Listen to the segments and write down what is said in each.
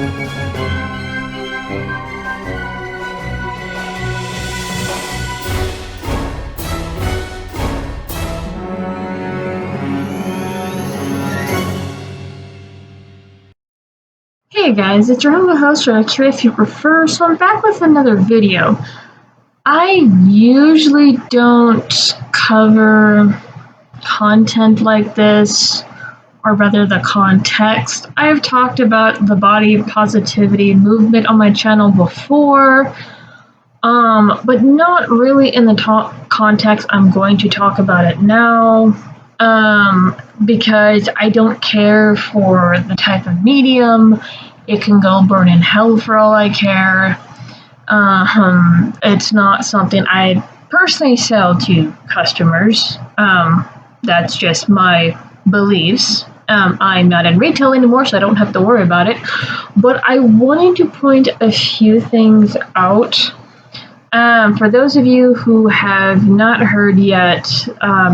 Hey guys, it's your humble host, or if you prefer, so I'm back with another video. I usually don't cover content like this, or rather the context. I've talked about the body positivity movement on my channel before, but not really in the context I'm going to talk about it now, because I don't care for the type of medium. It can go burn in hell for all I care. It's not something I personally sell to customers. That's just my beliefs. I'm not in retail anymore, so I don't have to worry about it. But I wanted to point a few things out. For those of you who have not heard yet,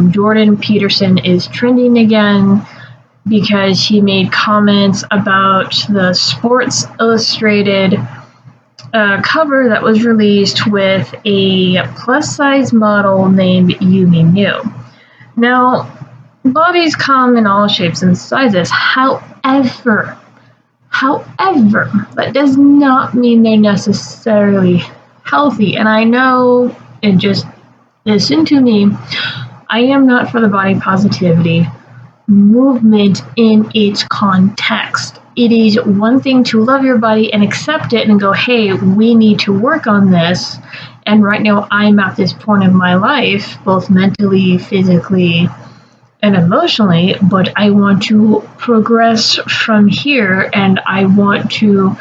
Jordan Peterson is trending again because he made comments about the Sports Illustrated cover that was released with a plus-size model named Yumi New. Now, bodies come in all shapes and sizes. However, that does not mean they're necessarily healthy. And I know, and just listen to me, I am not for the body positivity movement in its context. It is one thing to love your body and accept it and go, hey, we need to work on this. And right now I'm at this point in my life, both mentally, physically, and emotionally, but I want to progress from here, and I want to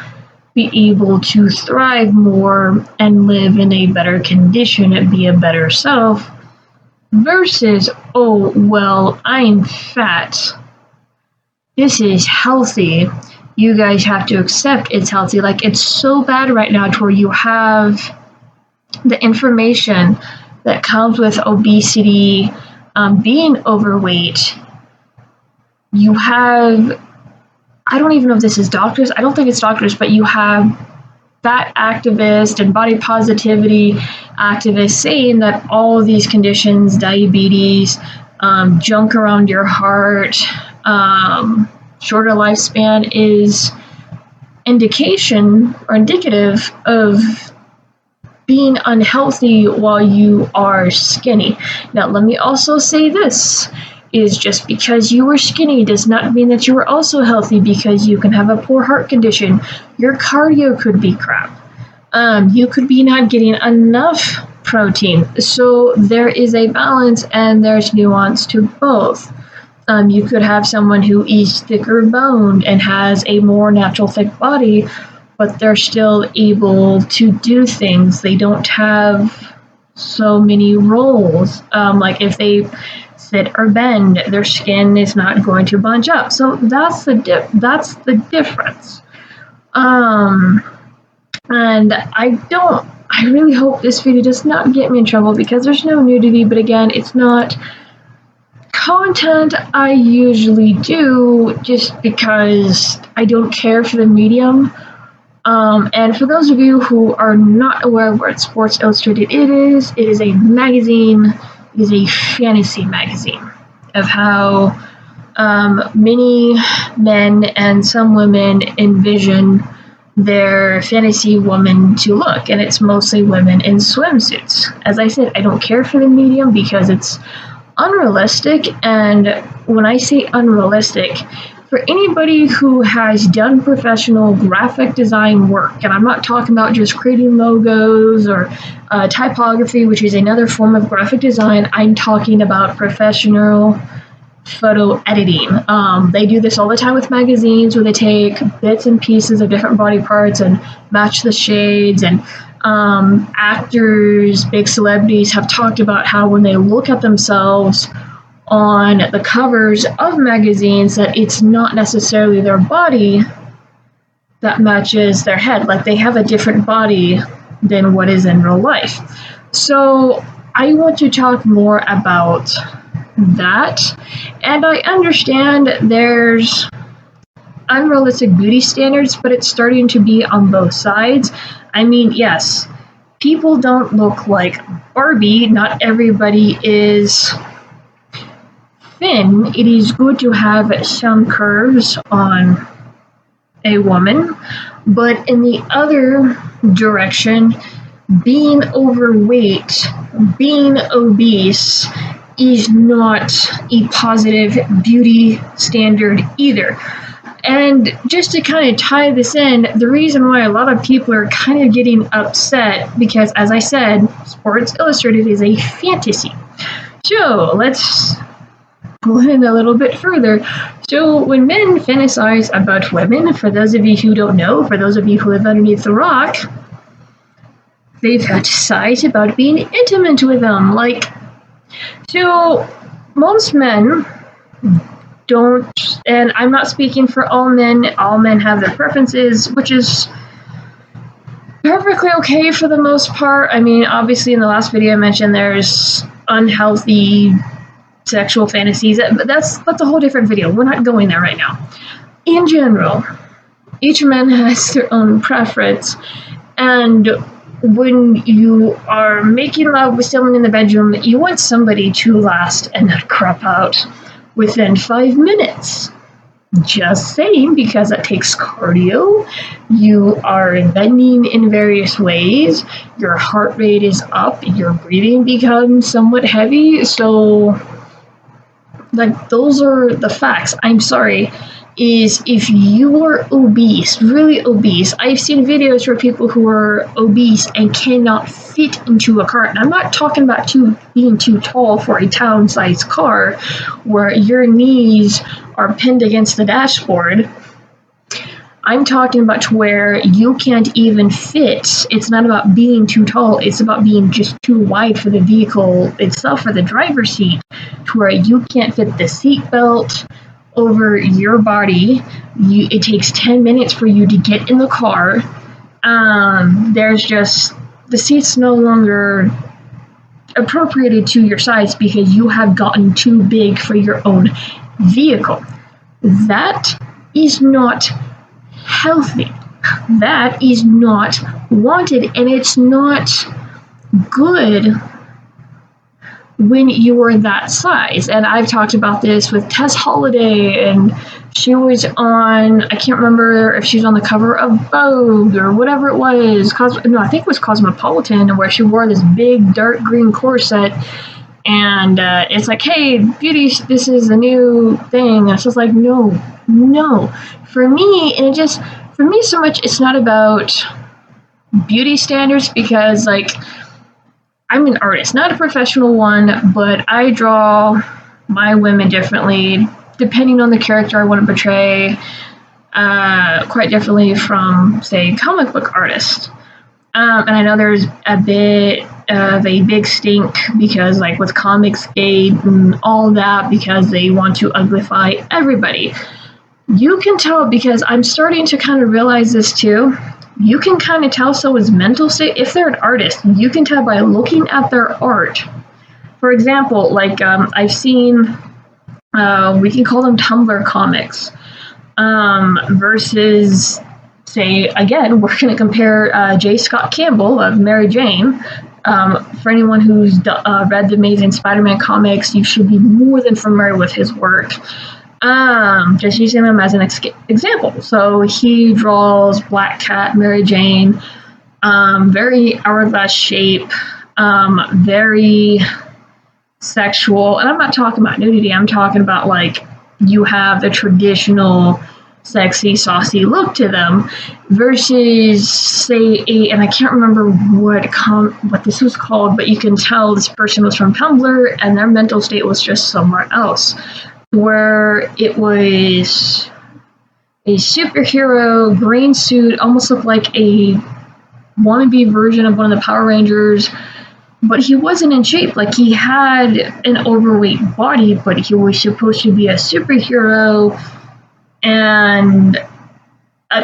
be able to thrive more and live in a better condition and be a better self. Versus, oh, well, I'm fat. This is healthy. You guys have to accept it's healthy. Like, it's so bad right now to where you have the information that comes with obesity, being overweight. You have, I don't even know if this is doctors. I don't think it's doctors, but you have fat activists and body positivity activists saying that all of these conditions, diabetes, junk around your heart, shorter lifespan, is indication or indicative of being unhealthy while you are skinny. Now, let me also say this, is just because you were skinny does not mean that you are also healthy, because you can have a poor heart condition. Your cardio could be crap. You could be not getting enough protein. So there is a balance and there's nuance to both. You could have someone who is thicker boned and has a more natural thick body, but they're still able to do things. They don't have so many rolls. Like if they sit or bend, their skin is not going to bunch up. So that's the difference. And I really hope this video does not get me in trouble, because there's no nudity, but again, it's not content I usually do just because I don't care for the medium. And for those of you who are not aware of what Sports Illustrated it is a magazine. It is a fantasy magazine of how many men and some women envision their fantasy woman to look, and it's mostly women in swimsuits. As I said, I don't care for the medium because it's unrealistic, and when I say unrealistic, for anybody who has done professional graphic design work, and I'm not talking about just creating logos or typography, which is another form of graphic design, I'm talking about professional photo editing. They do this all the time with magazines, where they take bits and pieces of different body parts and match the shades, and actors, big celebrities have talked about how when they look at themselves on the covers of magazines, that it's not necessarily their body that matches their head. Like, they have a different body than what is in real life. So I want to talk more about that. And I understand there's unrealistic beauty standards, but it's starting to be on both sides. I mean, yes, people don't look like Barbie. Not everybody is thin. It is good to have some curves on a woman, but in the other direction, being overweight, being obese is not a positive beauty standard either. And just to kind of tie this in, the reason why a lot of people are kind of getting upset, because as I said, Sports Illustrated is a fantasy. So let's pull in a little bit further. So when men fantasize about women, for those of you who don't know, for those of you who live underneath the rock, they fantasize about being intimate with them. So most men don't, and I'm not speaking for all men have their preferences, which is perfectly okay for the most part. I mean, obviously in the last video I mentioned there's unhealthy sexual fantasies, but that's a whole different video. We're not going there right now. In general, each man has their own preference, and when you are making love with someone in the bedroom, you want somebody to last and not crap out within 5 minutes. Just saying, because that takes cardio. You are bending in various ways. Your heart rate is up. Your breathing becomes somewhat heavy. So, those are the facts. I'm sorry. Is if you are obese, really obese, I've seen videos where people who are obese and cannot fit into a car. And I'm not talking about being too tall for a town-sized car where your knees are pinned against the dashboard. I'm talking about where you can't even fit. It's not about being too tall. It's about being just too wide for the vehicle itself, for the driver's seat, to where you can't fit the seat belt over your body. It takes 10 minutes for you to get in the car. There's just, the seat's no longer appropriated to your size because you have gotten too big for your own vehicle. That is not healthy. That is not wanted, and it's not good when you are that size. And I've talked about this with Tess Holliday, and she was on, I can't remember if she was on the cover of Vogue or whatever it was. I think it was Cosmopolitan, where she wore this big dark green corset. And it's like, hey, beauty, this is a new thing. And it's just like, no. For me, so much, it's not about beauty standards, because I'm an artist, not a professional one, but I draw my women differently, depending on the character I want to portray, quite differently from, say, comic book artists. And I know there's a bit of a big stink because, with Comicsgate and all that, because they want to uglify everybody. You can tell, because I'm starting to kind of realize this too. You can kind of tell someone's mental state. If they're an artist, you can tell by looking at their art. For example, I've seen, we can call them Tumblr comics, versus, say, again, we're going to compare J. Scott Campbell of Mary Jane. For anyone who's read the Amazing Spider-Man comics, you should be more than familiar with his work. Just using them as an example. So he draws Black Cat, Mary Jane, very hourglass shape, very sexual. And I'm not talking about nudity. I'm talking about you have the traditional sexy, saucy look to them, versus, say, and I can't remember what this was called, but you can tell this person was from Tumblr and their mental state was just somewhere else, where it was a superhero green suit, almost looked like a wannabe version of one of the Power Rangers, but he wasn't in shape. He had an overweight body, but he was supposed to be a superhero. And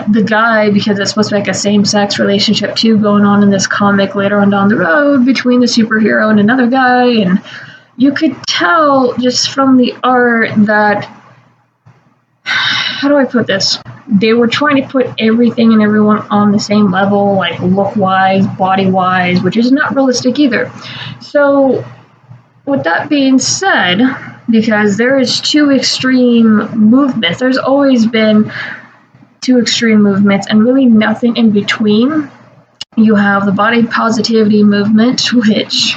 the guy, because it's supposed to be a same-sex relationship too going on in this comic later on down the road between the superhero and another guy, and you could tell just from the art that, how do I put this? they were trying to put everything and everyone on the same level, like look-wise, body-wise, which is not realistic either. So, with that being said, because there is two extreme movements, there's always been two extreme movements and really nothing in between. You have the body positivity movement, which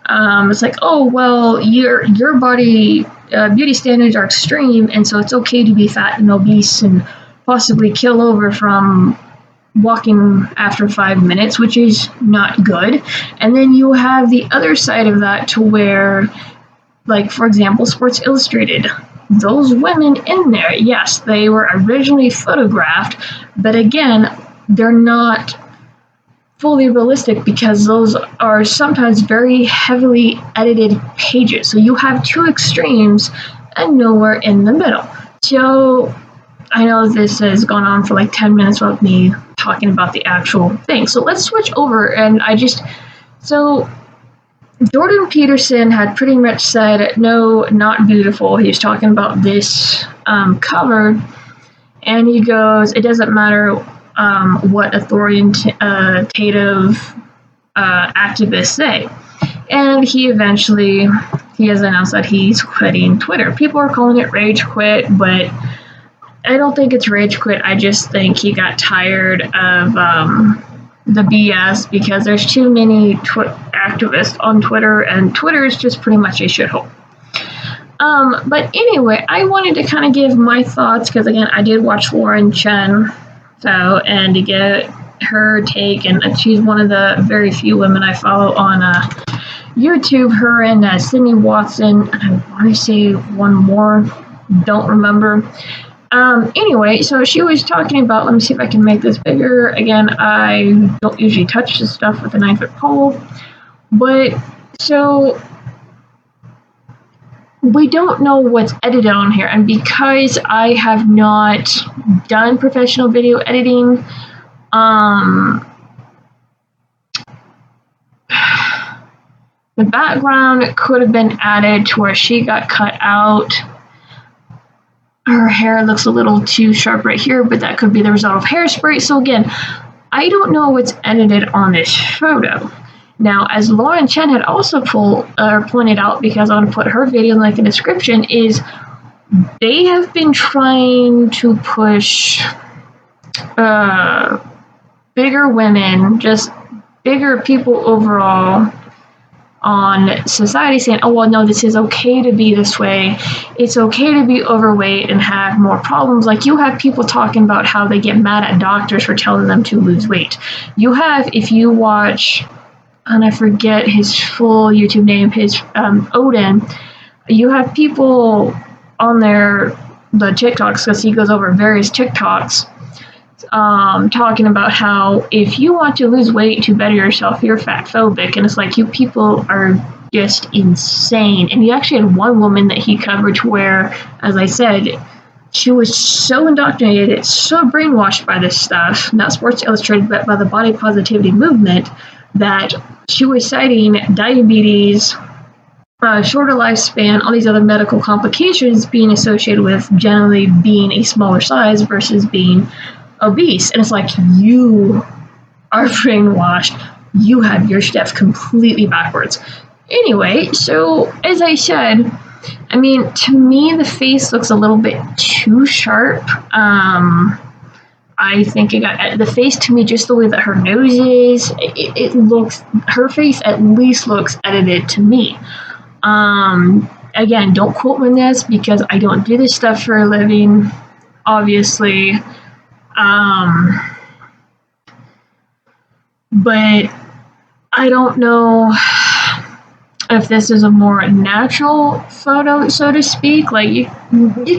it's like, oh well, your body beauty standards are extreme, and so it's okay to be fat and obese and possibly kill over from walking after 5 minutes, which is not good. And then you have the other side of that to where, like for example, Sports Illustrated. Those women in there, yes, they were originally photographed, but again, they're not fully realistic because those are sometimes very heavily edited pages. So you have two extremes and nowhere in the middle. So I know this has gone on for like 10 minutes without me talking about the actual thing. So let's switch over and so Jordan Peterson had pretty much said, no, not beautiful. He was talking about this cover, and he goes, it doesn't matter what authoritative activists say. And he has announced that he's quitting Twitter. People are calling it rage quit, but I don't think it's rage quit. I just think he got tired of the BS because there's too many activists on Twitter, and Twitter is just pretty much a shithole. But anyway, I wanted to kind of give my thoughts because, again, I did watch Lauren Chen, and to get her take, and she's one of the very few women I follow on YouTube, her and Sydney Watson, and I want to say one more, don't remember. Anyway, so she was talking about, let me see if I can make this bigger. Again, I don't usually touch this stuff with a 9-foot pole, but so we don't know what's edited on here, and because I have not done professional video editing, the background could have been added to where she got cut out. Her hair looks a little too sharp right here, but that could be the result of hairspray. So again, I don't know what's edited on this photo. Now, as Lauren Chen had also pointed out, because I want to put her video link in the description, is they have been trying to push bigger women, just bigger people overall, on society, saying, oh, well, no, this is okay to be this way. It's okay to be overweight and have more problems. Like, you have people talking about how they get mad at doctors for telling them to lose weight. You have, if you watch, and I forget his full YouTube name, Odin, you have people on there, the TikToks, because he goes over various TikToks, talking about how if you want to lose weight to better yourself, you're fat phobic, and it's like, you people are just insane. And he actually had one woman that he covered where, as I said, she was so indoctrinated, so brainwashed by this stuff, not Sports Illustrated, but by the body positivity movement, that she was citing diabetes, shorter lifespan, all these other medical complications being associated with generally being a smaller size versus being obese. And it's like, you are brainwashed. You have your steps completely backwards. Anyway, so as I said, I mean, to me, the face looks a little bit too sharp. I think the face, to me, just the way that her nose is, it looks, her face at least looks edited to me. Again, don't quote me on this because I don't do this stuff for a living, obviously. But I don't know if this is a more natural photo, so to speak. Like, you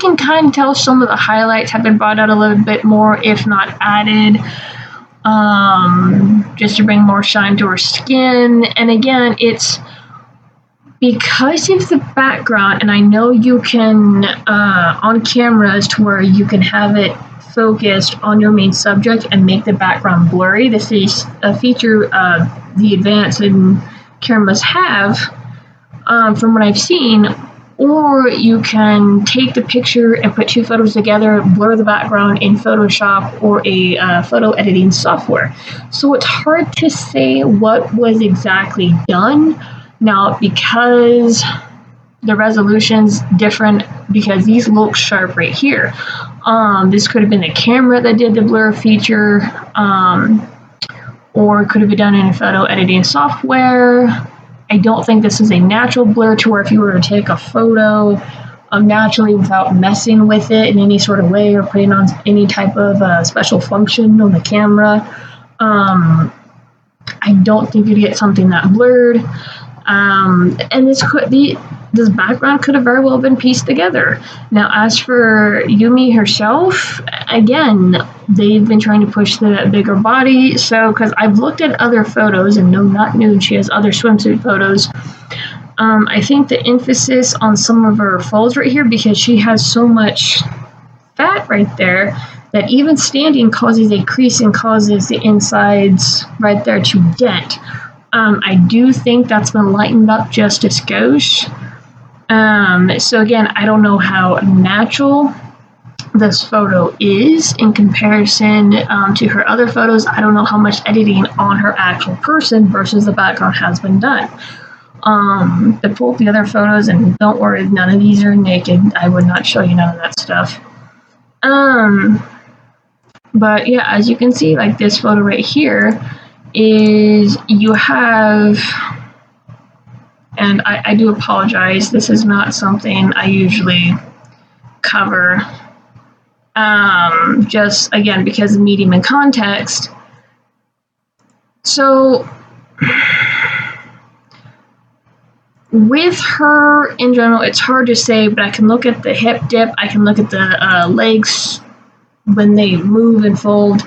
can kind of tell some of the highlights have been brought out a little bit more, if not added, just to bring more shine to her skin. And again, it's because of the background, and I know you can, on cameras, to where you can have it focused on your main subject and make the background blurry. This is a feature the advanced cameras have, from what I've seen, or you can take the picture and put two photos together, blur the background in Photoshop or a photo editing software. So it's hard to say what was exactly done. Now, because the resolution's different, because these look sharp right here. This could have been the camera that did the blur feature, or it could have been done in a photo editing software. I don't think this is a natural blur to where if you were to take a photo naturally without messing with it in any sort of way or putting on any type of special function on the camera, I don't think you'd get something that blurred. And this background could have very well been pieced together. Now, as for Yumi herself, again, they've been trying to push the bigger body. So, because I've looked at other photos, and no, not nude, she has other swimsuit photos. I think the emphasis on some of her folds right here, because she has so much fat right there, that even standing causes a crease and causes the insides right there to dent. I do think that's been lightened up just a skosh. So again, I don't know how natural this photo is in comparison to her other photos. I don't know how much editing on her actual person versus the background has been done. I pulled the other photos, and don't worry, none of these are naked. I would not show you none of that stuff. But yeah, as you can see, like this photo right here, is you have, and I do apologize, this is not something I usually cover, just again because of medium and context. So with her in general, it's hard to say, but I can look at the hip dip, I can look at the legs when they move and fold,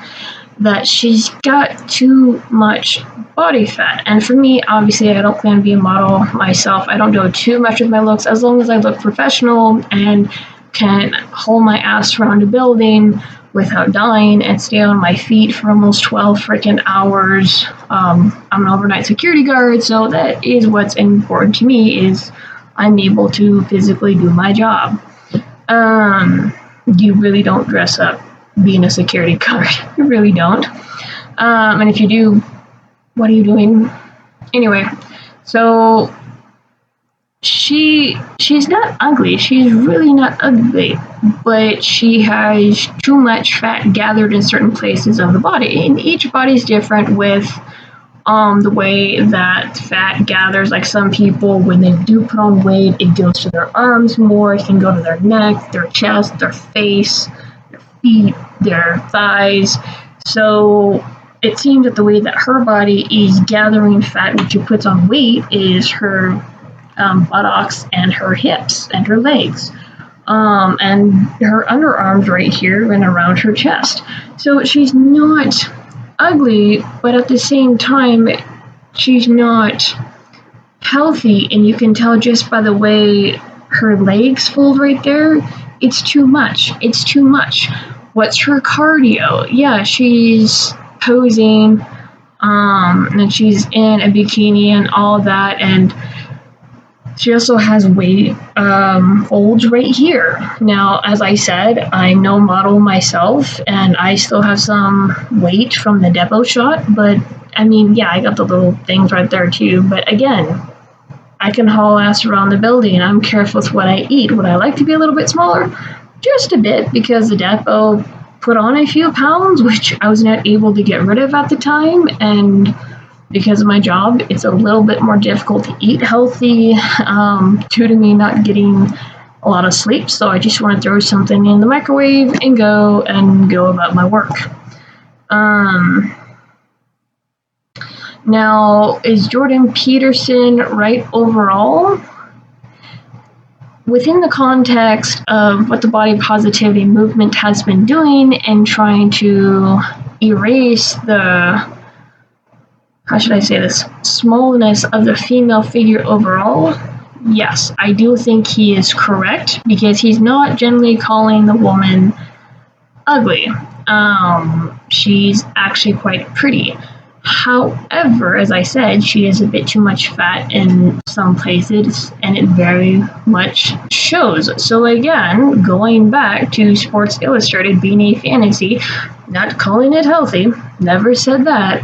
that she's got too much body fat. And for me, obviously, I don't plan to be a model myself. I don't do too much with my looks, as long as I look professional and can hold my ass around a building without dying and stay on my feet for almost 12 freaking hours. I'm an overnight security guard, so that is what's important to me, is I'm able to physically do my job. You really don't dress up being a security guard. You really don't. And if you do, what are you doing? Anyway, so she's not ugly. She's really not ugly, but she has too much fat gathered in certain places of the body. And each body's different with the way that fat gathers. Like some people, when they do put on weight, it goes to their arms more. It can go to their neck, their chest, their face, their feet, their thighs. So it seems that the way that her body is gathering fat, which she puts on weight, is her buttocks and her hips and her legs, and her underarms right here and around her chest. So she's not ugly, but at the same time, she's not healthy, and you can tell just by the way her legs fold right there. It's too much. It's too much. What's her cardio? Yeah, she's posing, and she's in a bikini and all that, and she also has weight folds right here. Now, as I said, I'm no model myself, and I still have some weight from the depot shot, but I mean, yeah, I got the little things right there too, but again, I can haul ass around the building. I'm careful with what I eat. Would I like to be a little bit smaller? Just a bit, because the depot put on a few pounds, which I was not able to get rid of at the time, and because of my job, it's a little bit more difficult to eat healthy due to me not getting a lot of sleep. So I just want to throw something in the microwave and go about my work. Now, is Jordan Peterson right overall? Within the context of what the body positivity movement has been doing and trying to erase the, how should I say this, smallness of the female figure overall, yes, I do think he is correct, because he's not generally calling the woman ugly. She's actually quite pretty. However, as I said, she is a bit too much fat in some places, and it very much shows. So again, going back to Sports Illustrated being a fantasy, not calling it healthy, never said that.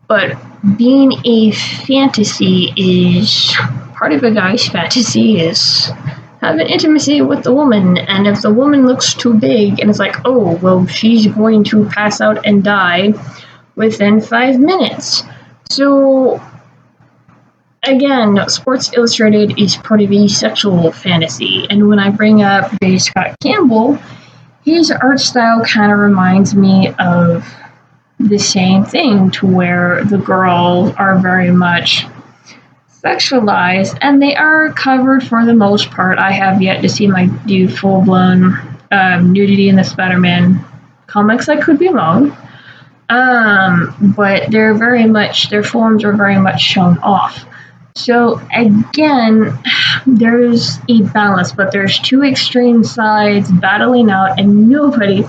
But being a fantasy is part of a guy's fantasy is having intimacy with the woman, and if the woman looks too big and it's like, oh, well, she's going to pass out and die within 5 minutes. So, again, Sports Illustrated is part of a sexual fantasy, and when I bring up J. Scott Campbell, his art style kind of reminds me of the same thing, to where the girls are very much sexualized, and they are covered for the most part. I have yet to see do full-blown nudity in the Spider-Man comics. I could be wrong, but their forms are very much shown off. So again, there's a balance, but there's two extreme sides battling out, and nobody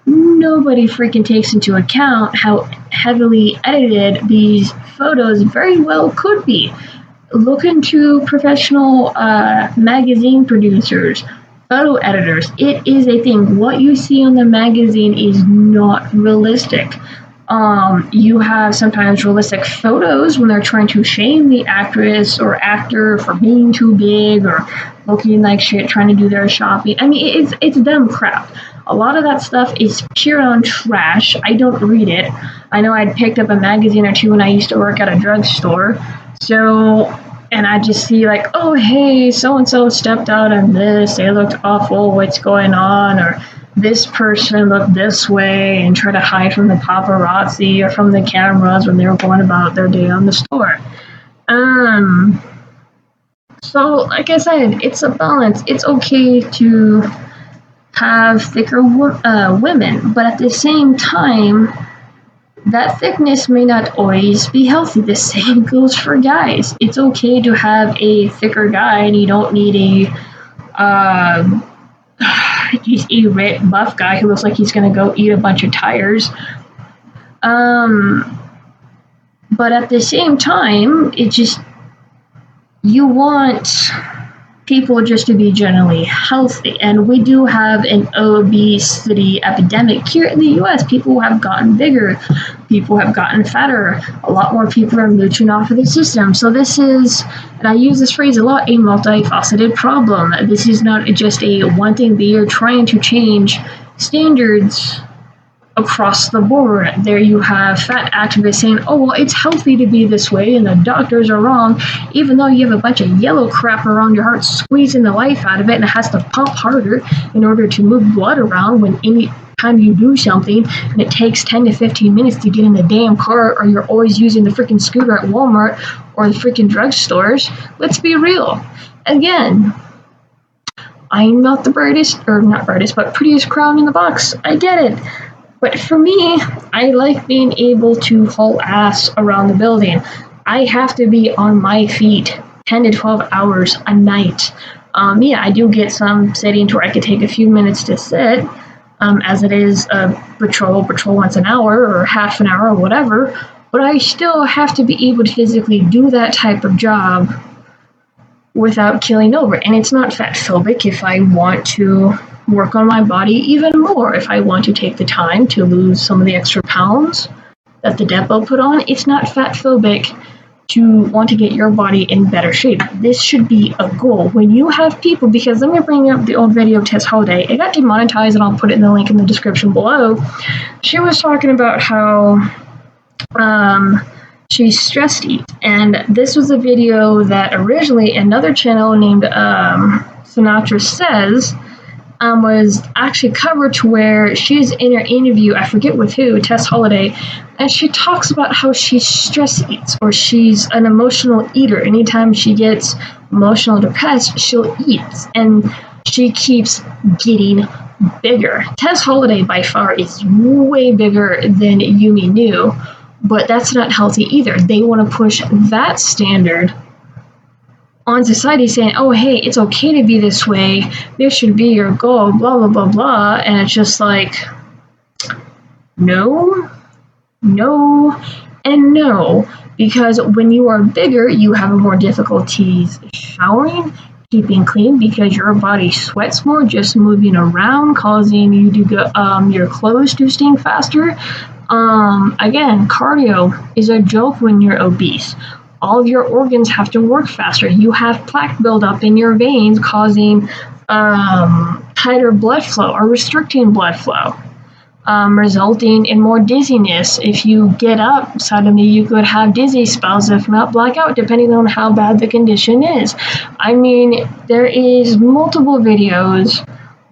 freaking takes into account how heavily edited these photos very well could be. Look into professional magazine producers, photo editors. It is a thing. What you see on the magazine is not realistic. You have sometimes realistic photos when they're trying to shame the actress or actor for being too big or looking like shit, trying to do their shopping. I mean, it's dumb crap. A lot of that stuff is pure on trash. I don't read it. I know I'd picked up a magazine or two when I used to work at a drugstore. So, and I just see like, oh, hey, so-and-so stepped out on this. They looked awful. What's going on? Or this person looked this way, and try to hide from the paparazzi or from the cameras when they were going about their day on the store. So, like I said, it's a balance. It's okay to have thicker women, but at the same time, that thickness may not always be healthy. The same goes for guys. It's okay to have a thicker guy, and you don't need he's a ripped, buff guy who looks like he's going to go eat a bunch of tires. But at the same time, it just, you want people just to be generally healthy. And we do have an obesity epidemic here in the US. People have gotten bigger. People have gotten fatter. A lot more people are mooching off of the system. So this is, and I use this phrase a lot, a multifaceted problem. This is not just a one thing, but you're trying to change standards across the board. There you have fat activists saying, oh, well, it's healthy to be this way, and the doctors are wrong, even though you have a bunch of yellow crap around your heart squeezing the life out of it, and it has to pump harder in order to move blood around when any time you do something, and it takes 10 to 15 minutes to get in the damn car, or you're always using the freaking scooter at Walmart or the freaking drugstores. Let's be real. Again, I'm not the brightest, or not brightest, but prettiest crown in the box. I get it. But for me, I like being able to haul ass around the building. I have to be on my feet 10 to 12 hours a night. I do get some sitting to where I could take a few minutes to sit, as it is a patrol once an hour or half an hour or whatever, but I still have to be able to physically do that type of job without killing over. And it's not fat phobic if I want to work on my body even more. If I want to take the time to lose some of the extra pounds that the depot put on, it's not fat phobic to want to get your body in better shape. This should be a goal. When you have people, because let me bring up the old video of Tess Holliday. It got demonetized, and I'll put it in the link in the description below. She was talking about how she stress eats, and this was a video that originally another channel named Sinatra Says was actually covered, to where she's in her interview, I forget with who, Tess Holliday, and she talks about how she stress eats, or she's an emotional eater. Anytime she gets emotional depressed, she'll eat, and she keeps getting bigger. Tess Holliday by far is way bigger than Yumi Nu, but that's not healthy either. They want to push that standard on society, saying, oh, hey, it's okay to be this way, this should be your goal, blah, blah, blah, blah, and it's just like, no, No and no, because when you are bigger, you have more difficulties showering, keeping clean because your body sweats more just moving around, causing you to go your clothes to stink faster. Again, cardio is a joke when you're obese. All of your organs have to work faster. You have plaque buildup in your veins, causing tighter blood flow or restricting blood flow. Resulting in more dizziness. If you get up, suddenly you could have dizzy spells, if not blackout, depending on how bad the condition is. I mean, there is multiple videos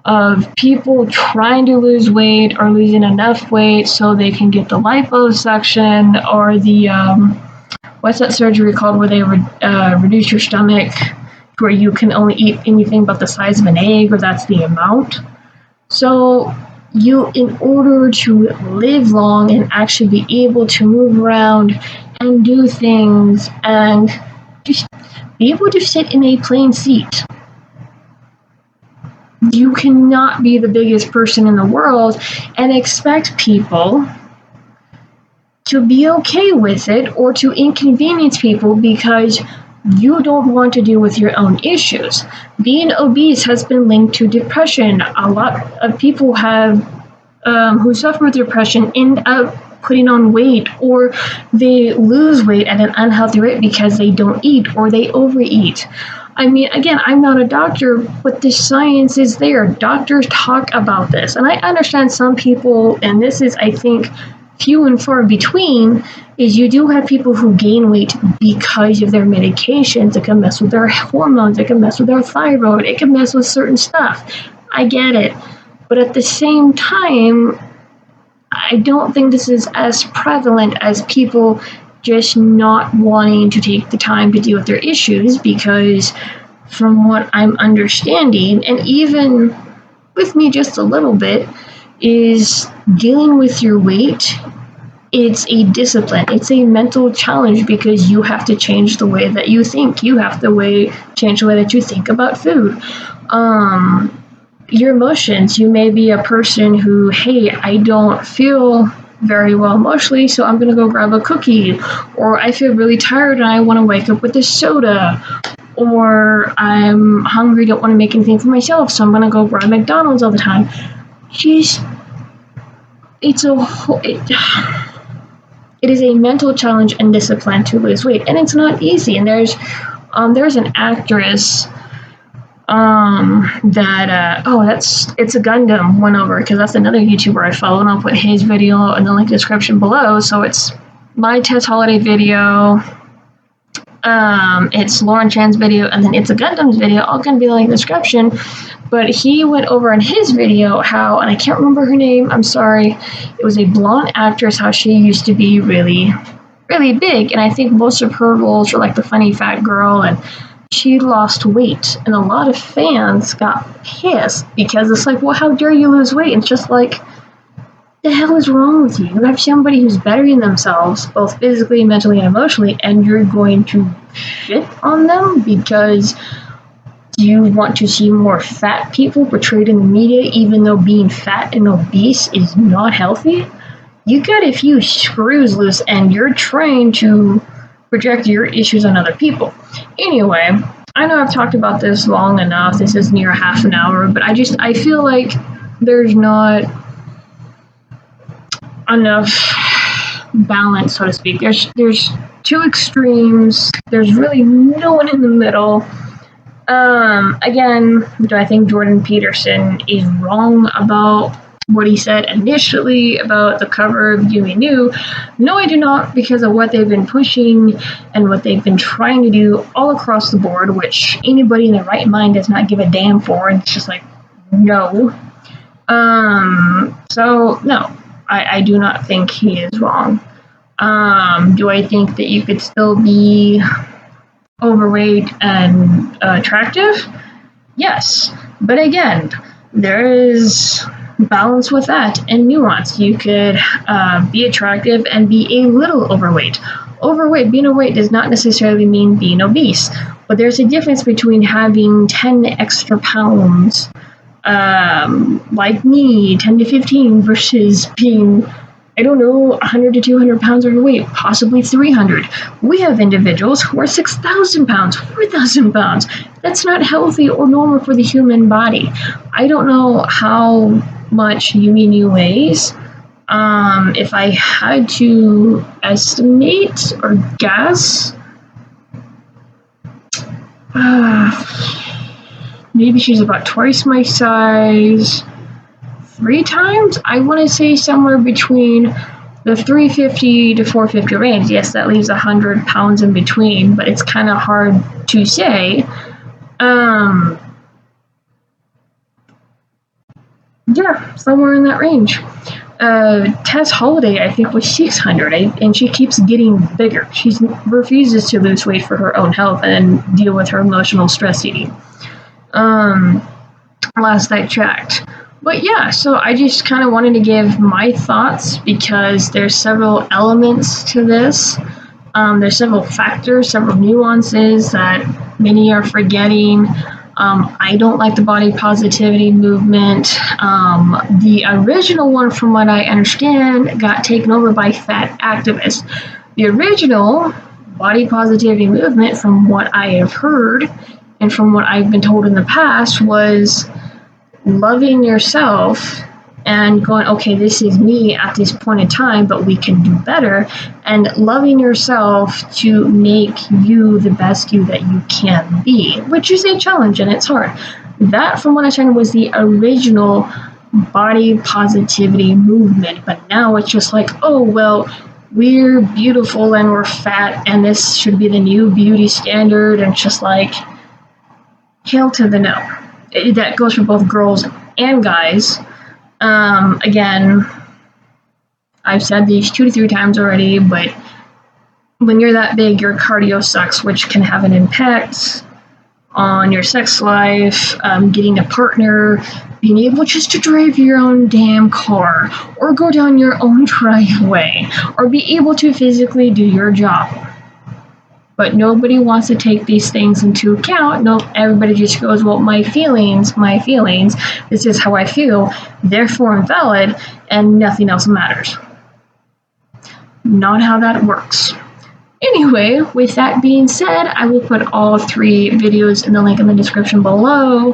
of people trying to lose weight or losing enough weight so they can get the liposuction or the, what's that surgery called where they reduce your stomach to where you can only eat anything but the size of an egg, or that's the amount. So you, in order to live long and actually be able to move around and do things and just be able to sit in a plain seat, you cannot be the biggest person in the world and expect people to be okay with it or to inconvenience people because you don't want to deal with your own issues. Being obese has been linked to depression. A lot of people have who suffer with depression end up putting on weight, or they lose weight at an unhealthy rate because they don't eat or they overeat. I mean, again, I'm not a doctor, but the science is there. Doctors talk about this. And I understand some people, and this is, I think, few and far between, is you do have people who gain weight because of their medications. It can mess with their hormones. It can mess with their thyroid. It can mess with certain stuff. I get it. But at the same time, I don't think this is as prevalent as people just not wanting to take the time to deal with their issues, because from what I'm understanding, and even with me just a little bit, is dealing with your weight. It's a discipline. It's a mental challenge because you have to change the way that you think. You have to change the way that you think about food. Your emotions. You may be a person who, hey, I don't feel very well emotionally, so I'm going to go grab a cookie. Or I feel really tired and I want to wake up with a soda. Or I'm hungry, don't want to make anything for myself, so I'm going to go grab McDonald's all the time. It is a mental challenge and discipline to lose weight, and it's not easy. And there's an actress that's ItsAGundam went over, because that's another YouTuber I follow, and I'll put his video in the link description below. So it's my Tess Holliday video, it's Lauren Chen's video, and then ItsAGundam's video, all gonna be in the link description. But he went over in his video how, and I can't remember her name, I'm sorry, it was a blonde actress, how she used to be really, really big, and I think most of her roles were like the funny fat girl, and she lost weight, and a lot of fans got pissed because it's like, well, how dare you lose weight? And it's just like, the hell is wrong with you? You have somebody who's bettering themselves, both physically, mentally, and emotionally, and you're going to shit on them because you want to see more fat people portrayed in the media, even though being fat and obese is not healthy? You got a few screws loose, and you're trying to project your issues on other people. Anyway, I know I've talked about this long enough. This is near half an hour, but I feel like there's not enough balance, so to speak. There's two extremes. There's really no one in the middle. Again, do I think Jordan Peterson is wrong about what he said initially about the cover of You and New? No, I do not, because of what they've been pushing and what they've been trying to do all across the board, which anybody in their right mind does not give a damn for. And it's just like, no. So, no, I do not think he is wrong. Do I think that you could still be overweight and attractive? Yes. But again, there is balance with that and nuance. You could be attractive and be a little overweight. Being overweight does not necessarily mean being obese, but there's a difference between having 10 extra pounds, like me, 10 to 15, versus being I don't know, 100 to 200 pounds overweight, possibly 300. We have individuals who are 6,000 pounds, 4,000 pounds. That's not healthy or normal for the human body. I don't know how much Yumi weighs. If I had to estimate or guess, maybe she's about twice my size, 3 times? I want to say somewhere between the 350 to 450 range. Yes, that leaves 100 pounds in between, but it's kind of hard to say. Yeah, somewhere in that range. Tess Holliday, I think, was 600, and she keeps getting bigger. She refuses to lose weight for her own health and deal with her emotional stress eating. Last I checked. But yeah, so I just kind of wanted to give my thoughts because there's several elements to this. There's several factors, several nuances that many are forgetting. I don't like the body positivity movement. The original one, from what I understand, got taken over by fat activists. The original body positivity movement, from what I have heard and from what I've been told in the past, was loving yourself and going, okay, this is me at this point in time, but we can do better, and loving yourself to make you the best you that you can be, which is a challenge and it's hard. That, from what I understand, was the original body positivity movement, but now it's just like, oh, well, we're beautiful and we're fat and this should be the new beauty standard, and it's just like, hail to the no. That goes for both girls and guys. Again, I've said these 2 to 3 times already, but when you're that big, your cardio sucks, which can have an impact on your sex life, getting a partner, being able just to drive your own damn car, or go down your own driveway, or be able to physically do your job. But nobody wants to take these things into account. No, everybody just goes, well, my feelings, this is how I feel, therefore I'm valid, and nothing else matters. Not how that works. Anyway, with that being said, I will put all 3 videos in the link in the description below.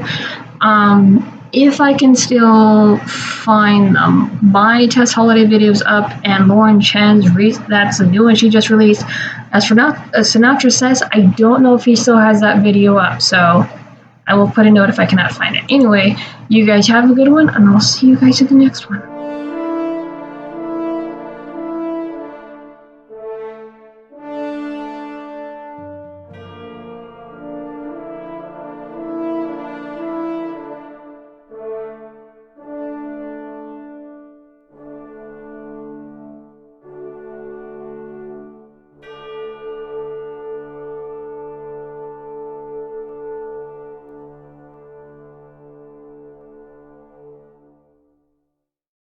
If I can still find them. My Tess Holliday video's up, and Lauren Chen's, that's a new one she just released. As for Sinatra Says, I don't know if he still has that video up, so I will put a note if I cannot find it. Anyway, you guys have a good one, and I'll see you guys in the next one.